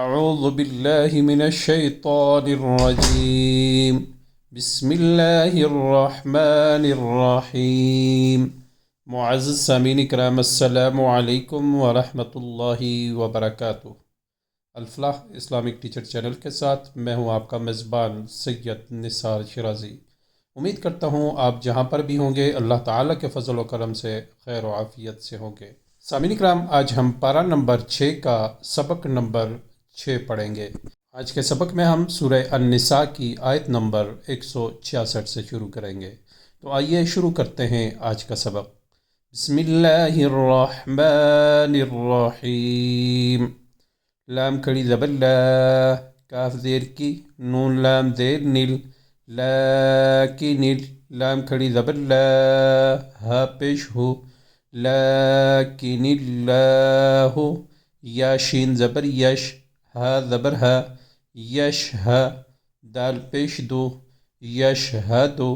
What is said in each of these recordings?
أعوذ بالله من الشيطان الرجيم. بسم الله الرحمن الرحیم. معزز سامعین کرام، السلام علیکم ورحمۃ اللہ وبرکاتہ. الفلاح اسلامک ٹیچر چینل کے ساتھ میں ہوں آپ کا میزبان سید نثار شیرازی. امید کرتا ہوں آپ جہاں پر بھی ہوں گے اللہ تعالیٰ کے فضل و کرم سے خیر و عافیت سے ہوں گے. سامعین کرام، آج ہم پارہ نمبر 6 کا سبق نمبر 6 پڑھیں گے. آج کے سبق میں ہم سورہ النساء کی آیت نمبر 166 سے شروع کریں گے. تو آئیے شروع کرتے ہیں آج کا سبق. بسم اللہ الرحمن الرحیم. لام کھڑی زبر لا، کاف زیر کی، نون لام زیر نل، لیکن لام کھڑی زبر لا، ہا پیش ہو، لیکن اللہ، یا شین زبر یش، ہا زبر ہا، یش ہا، دال پیش دو، یش ہا دو،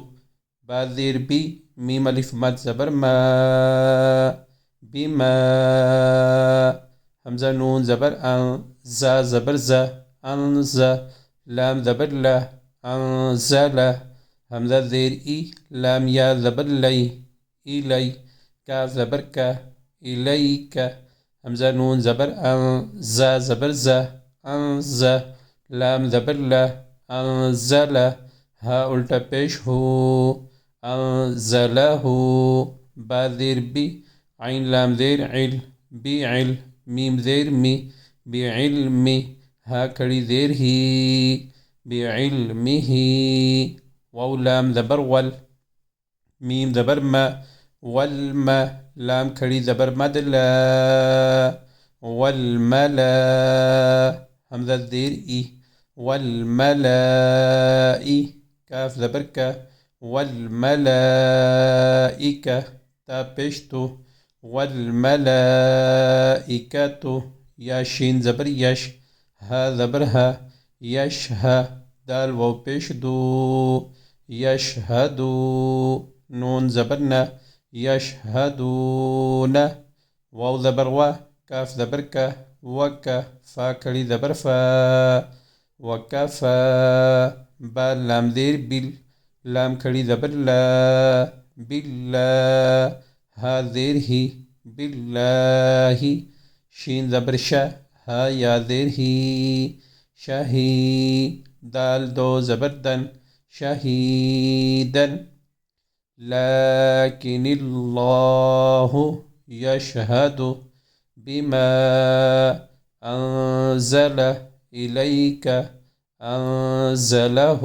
با زیر بی، میم الف مد زبر ما، بما، حمزہ نون زبر ان، زا زبر زا، انزا، لام زبر لا، انزلا، حمزہ زیر ای، لام یا زبر لی، الی، کاف زبر کا، الیک، حمزہ نون زبر ان، زا زبر زا، انزا، لام زبر لا، انزلا، ہا الٹا پیش ہو، انزلہ، با زیر بی، عین لام زیر عل، بعل، میم زیر می، بعلمی، ہا کھڑی زیر ہی، بعلمہ، واو لام زبر ول، میم زبر ما، والما، لام کھڑی زبر مد لا، والملا، حمزہ زیر ای، والملائی، کاف زبر کا، والملائکہ، تا پیش تو، والملائکۃ، یا شین زبر یش، ہا زبر ہا، یش ہا، دال واو پیش دو، یشہدو، نون زبر نا، یشہدون، واو زبر وا، کاف زبر کا، وکا، فا کھڑی زبر فا، وکفا، با لام زیر بل، لام کھڑی زبر لا، باللہ، ہا زیر ہی، باللہ، شین زبر شا، ہا یا زیر ہی، شہی، دال دو زبر دن، شہیدن، لیکن اللہ یشہد بما انزل الیک انزلہ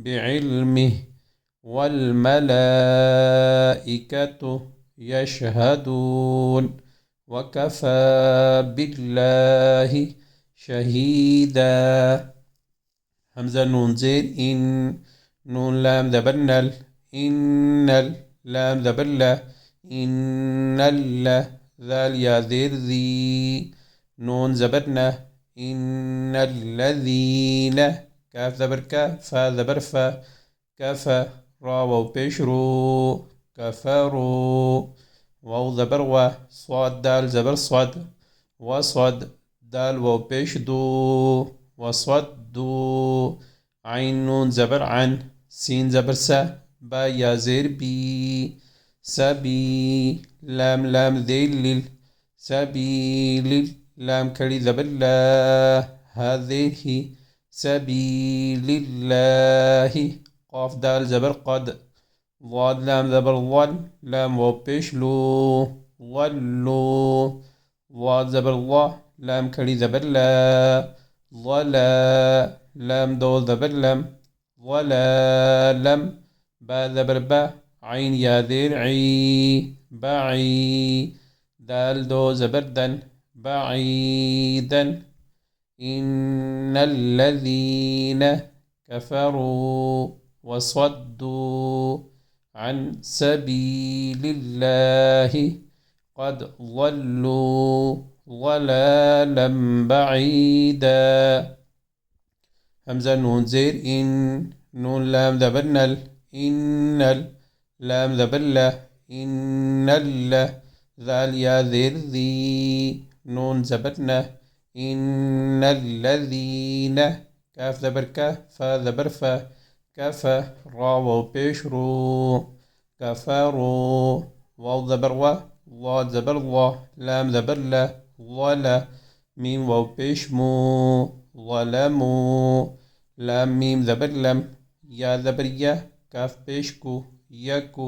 بعلمہ والملائکۃ یشہدون وکفی باللہ شہیدا. حمزہ نون زیر ان، نون لام زبر نل، انل، لام زبر لا، انل، ذال یا زیر ذی، نون زبر نا، ان الذین، کاف زبر کا، فا زبر فا، کفا، را واو پیش رو، کفرو، واو زبر وا، صاد دال زبر صد، وصد، دال واو پیش دو، وصدو، عین نون زبر عن، سین زبر سا، با یا زیر بی، سبی، لام لام ذیل لل، سبیل، لام کھڑی زبر لا، ہا زیر ہی، سبیل اللہ، قاف دال زبر قد، ضاد لام زبر ظل، لام واو پیش لو، ظلو، ضاد زبر ظا، لام کھڑی زبر لا، ظلا، لام دو زبر لم، ظلالم، با زبر با، عین یا زیر عی، بعی، دال دو زبر دن، بعیدن، ان الذین کفروا وصدوا عن سبیل اللہ قد ضلوا ضلالا بعیدا. حمزہ نون زیر ان، نون لام زبر نل، انل، لام زبر لا، انل، ذال یا زیر ذی، نون زبر نا، ان إن الذين كاف زبر كاف فا زبر فا كفى را واو پیش رو كفروا واو زبر و ضاد زبر ضا لام زبر لا ظلا ميم واو پیش مو ظلموا لام ميم زبر لم يا زبر يا كاف پیش کو يكو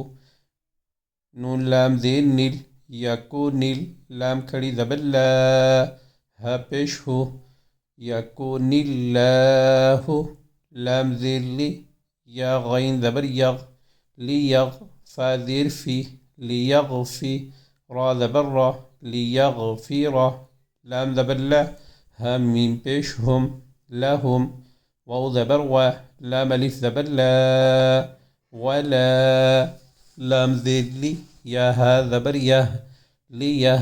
نون لام زیر نیل يكون لام کھڑی زبر لا ها پیش ہو يكون الله لام زیر لی یا غین زبر یغ لیغ فا زیر فی لیغفی را زبر را لیغفر لام زبر لا ها میم پیش ہم لهم واو زبر و لام الف زبر لا ولا لام زیر لی یا ها زبر يه لیه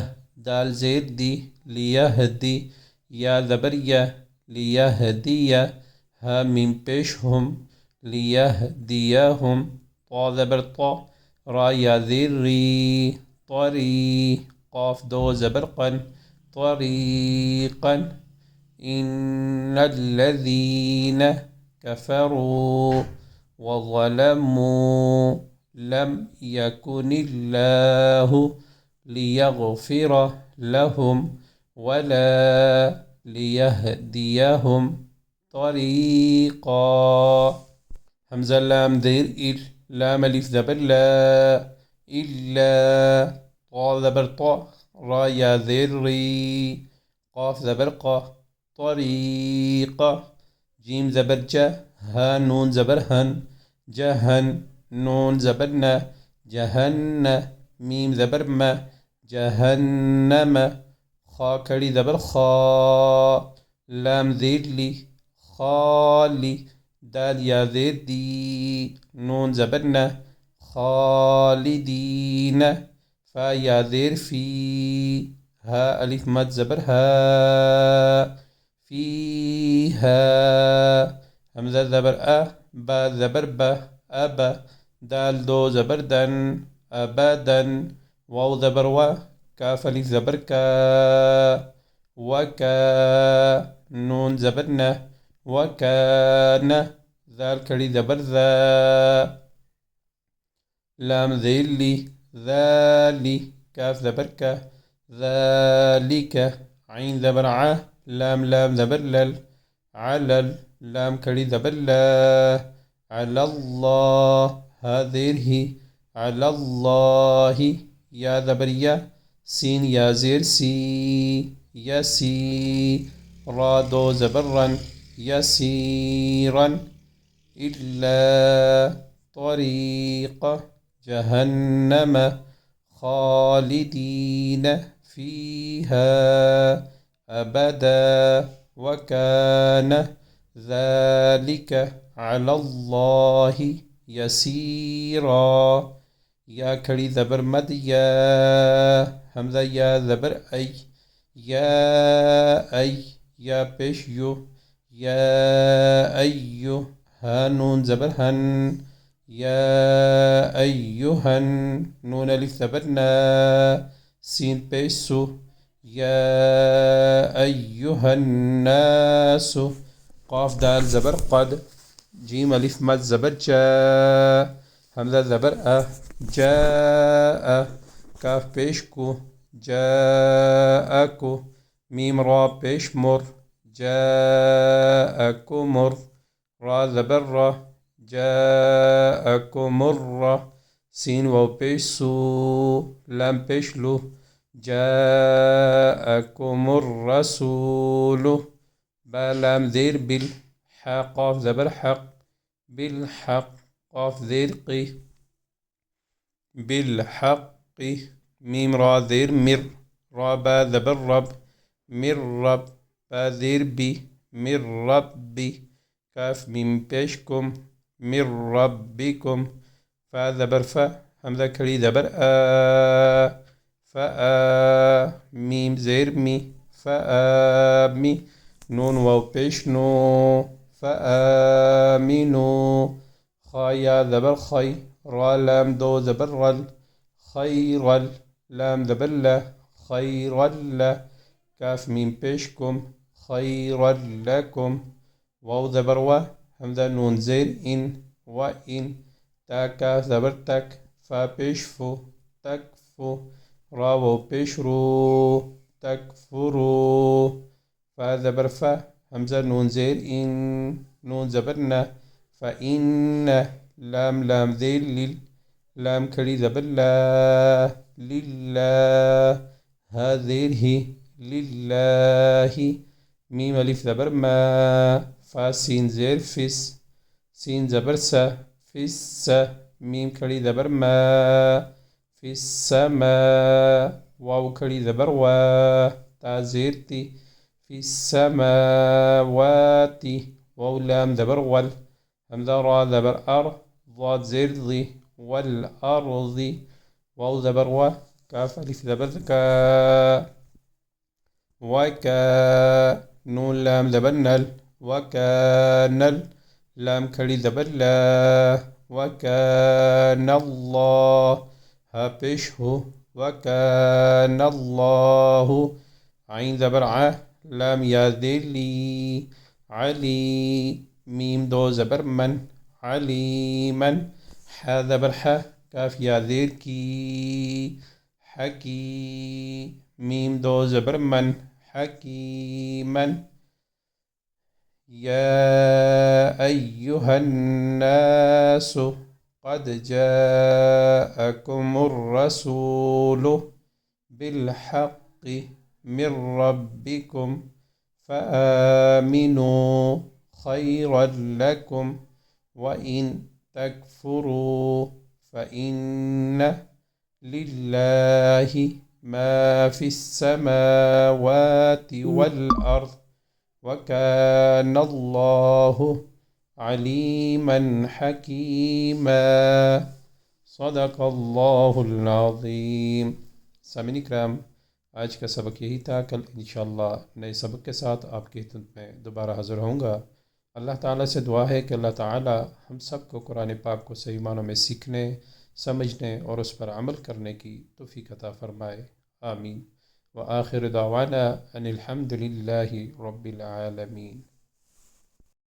دال زیر دی لیہدی یا زبر یا لیہدی ها میم پیش ہم ليهديهم طا زبر طا را یا زیر ری طری قاف دو زبر قن طريقا إن الذين كفروا وظلموا لم يكن الله ليغفر لهم ولا ليهديهم طريقا حمزة لام زير إل لام ألف زبر لا إلا طا زبر طا را يا زير ري قاف زبر قا طريقة جيم زبر جا ها نون زبر هن جهن نون زبرنا جهن ميم زبر ما جهنم خا کڑی زبر خا لام زیر لی خالی دال یا زیر دی نون زبرنا خالدین فا یا زیر فی ها الف مد زبر ها فیها حمزہ زبر با زبر با ابا دال دو زبر دن ابدن واو زبر و کاف الف زبر کا وکا نون زبرنا وكان ذال کڑی زبر ذا لام ذیل لی ذالی کاف زبر کا ذالک عین زبر ع لام لام زبر لل علل لام کڑی زبر لا علی اللہ ها زیر ہی علی اللہ یا زبر یا سین یا زیر سی یسی را دو زبر رن يسيرا إلا طريق جهنم خالدين فيها أبدا وكان ذلك على الله يسيرا يا کھڑی زبر مد یا حمزہ یا زبر ای یا پیش یو يا أيها نون زبر هن يا أيها نون ألف زبرنا سين بيسو يا أيها الناس قاف دال زبر قد جيم ألف مد زبر جا حمزة زبر جاء كاف بيشكو جاءكو ميم را بيش مر جاءكم را زبر را جاءكم سين واو پیش سو لام پیش لو جاءكم الرسول با لام زیر بال حا قاف زبر حق بالحق قاف زیر قي بالحق ميم را زیر مر را با زبر رب مر رب با زیر بی من ربی کاف میم پیشکم من ربکم فا زبر فا حمزہ کھڑی زبر فا میم زیر می فا می نون واو پیش نو فا مینو خا یا زبر خی را لام دو زبر رل خیرل لام زبر لا خیرل کاف میم پیشکم خيرا لكم واو زبر و همزة نون زين إن وإن تا كاف زبر تك فا پیش فو تكفو راو پیش رو تكفروا فا زبر فا همزة نون زين إن نون زبرنا فإن لام ذيل لل لام کھڑی زبر لا لله هذه لله ميم ألف زبر ما فا سين زير فس سين زبر سا فس ميم کھڑی زبر ما في السماء واو کھڑی زبر وا تا زير تي في السماوات واو لام زبر ول همزة را زبر أر ضاد زير ضي والأرض واو زبر و كاف ألف زبر كا وكا نون لام زبر نل وكان لام کھڑی زبر لا وكان الله ها پیش ہو وكان الله عين زبر ع لام یا ذلی علی ميم دو زبر من عليما حا زبر ح كاف يا ذيل كي حكي ميم دو زبر من حكيما يا أيها الناس قد جاءكم الرسول بالحق من ربكم فآمنوا خيرا لكم وإن تكفروا فإن لله ما في السماوات والأرض وكان الله عليما حكيما صدق الله العظيم. سامعین کرام، آج کا سبق یہی تھا. کل انشاءاللہ نئے سبق کے ساتھ آپ کی خدمت میں دوبارہ حاضر ہوں گا. اللہ تعالیٰ سے دعا ہے کہ اللہ تعالیٰ ہم سب کو قرآن پاک کو صحیح معنوں میں سیکھنے، سمجھنے اور اس پر عمل کرنے کی توفیق عطا فرمائے. آمین. وآخر دعوانا ان الحمد للہ رب العالمین.